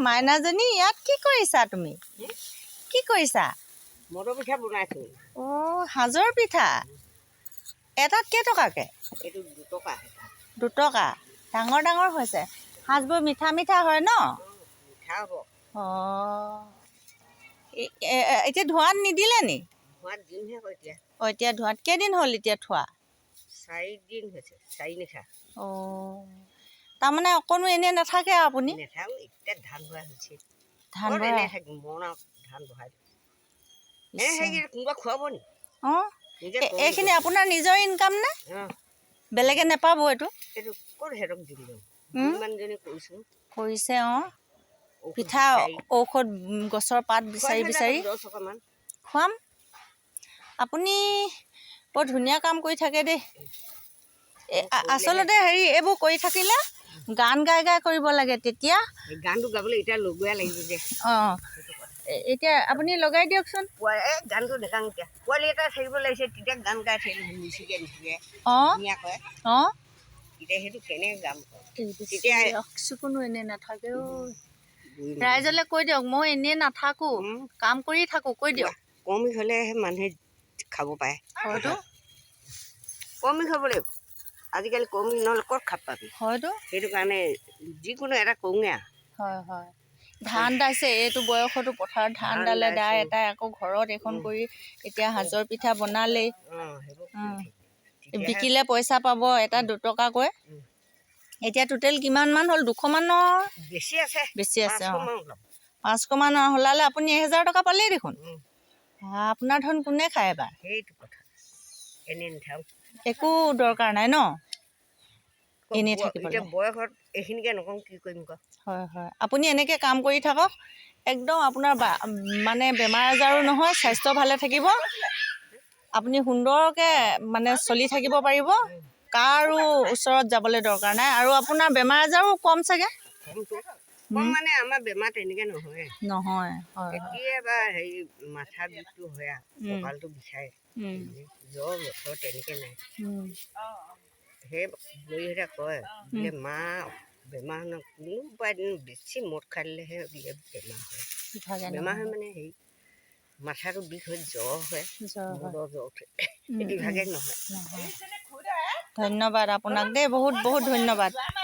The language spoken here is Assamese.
মাইনাজনী ইয়াত কি কৰিছা তুমি? কি কৰিছা? মটৰ পিঠা বনাইছোঁ। অ' সাজৰ পিঠা এটাত কেইটকাকৈ? এইটো 2 টকা। 2 টকা। ডাঙৰ ডাঙৰ হৈছে। সাজবোৰ মিঠা মিঠা হয় ন? মিঠা হ'ব। অঁ এতিয়া ধোঁৱাত নিদিলে নি? ধোঁৱাত দিমহে আকৌ এতিয়া। অঁ এতিয়া ধোঁৱাত কেইদিন হ'ল এতিয়া থোৱা? 4 দিন হৈছে, 4 নিশা। অঁ তাৰমানে অকণো এনেই নাথাকে আৰু আপুনি? নেথাকো, এতিয়া ধান ভৰাই হৈছে। ধান ক'ত ভৰাই এনেই থাকিম, মৰণা ধান বহাই দিম। এনে সেই কোনোবা খুৱাব নি? অঁ এইখিনি আপোনাৰ নিজৰ ইনকাম নে? বেলেগে নেপাব এইটো? এইটো ক'ত সিহঁতক দিম বাৰু? মানুহজনী কৰিছোঁ। কৰিছে অঁ পিঠা ঔষধ গছৰ পাত বিচাৰি বিচাৰি 10 টকামান খুৱাম। আপুনি বৰ ধুনীয়া কাম কৰি থাকে দেই। আচলতে হেৰি এইবোৰ কৰি থাকিলে গান গাই গাই কৰিব লাগে, তেতিয়া গানটো গাবলৈ এতিয়া লগোৱা লাগিব যে। অঁ এতিয়া আপুনি লগাই দিয়কচোন। এই গানটো নেগাং এতিয়া। পোৱালি এটা থাকিব লাগিছে, তেতিয়া গান গাই থাকিব নিচিকে নিচিকে অঁ ধুনীয়াকৈ। অঁ তেতিয়া সেইটো কেনেকৈ গাম? তেতিয়া কোনো এনেই নাথাকে ঐ। ৰাইজলৈ কৈ দিয়ক মই এনেই নাথাকোঁ, কাম কৰি থাকোঁ, কৈ দিয়ক। কমি হ'লেহে মানুহে খাব পাৰে। হয়তো কমি খাব লাগিব। আজিকালি কমি নহ'লে ক'ত খাব পাবি? হয়তো সেইটো কাৰণে যিকোনো এটা কৰোঁগৈ আৰু। হয় হয়। ধান দাইছে, এইটো বয়সতো পথাৰত ধান দালে, দাই এটাই আকৌ ঘৰত এইখন কৰি এতিয়া সাজৰ পিঠা বনালেই। বিকিলে পইচা পাব, এটা 2 টকাকৈ। এতিয়া টোটেল কিমানমান হ'ল? 200 মানৰ বেছি আছে। বেছি আছে। অঁ 500 মান ওলালে আপুনি 1000 টকা পালেই দেখোন। আপোনাৰ ধন কোনে খায় এবাৰ? সেইটো কথা। এনেই নাথাকোঁ। একো দৰকাৰ নাই ন এনেই থাকিবলৈ? এতিয়া বয়সত এইখিনিকে নকওঁ কি কৰিম ক? হয় হয়। আপুনি এনেকৈ কাম কৰি থাকক, একদম আপোনাৰ মানে বেমাৰ আজাৰো নহয়, স্বাস্থ্য ভালে থাকিব। আপুনি সুন্দৰকৈ মানে চলি থাকিব পাৰিব, কাৰো ওচৰত যাবলৈ দৰকাৰ নাই, আৰু আপোনাৰ বেমাৰ আজাৰো কম চাগে? কম মানে আমাৰ বেমাৰ তেনেকৈ নহয়। নহয় হয়। কেতিয়াবা হেৰি মাথা বিষটো হয় আৰু কঁকালটো বিষায়। জ্বৰ বতৰ তেনেকৈ নাই। সেই বুঢ়ীহঁতে কয় বোলে মা বেমাৰ নহয়, কোনোবা এদিন বেছি মদ খাই দিলেহে বোলে বেমাৰ হয়। বেমাৰ হয় মানে হেৰি মাথাটো বিষ হয়, জ্বৰ হয়, মূৰৰ জ্বৰ উঠে, ইভাগে নহয়। ধন্যবাদ আপোনাক দেই, বহুত বহুত ধন্যবাদ।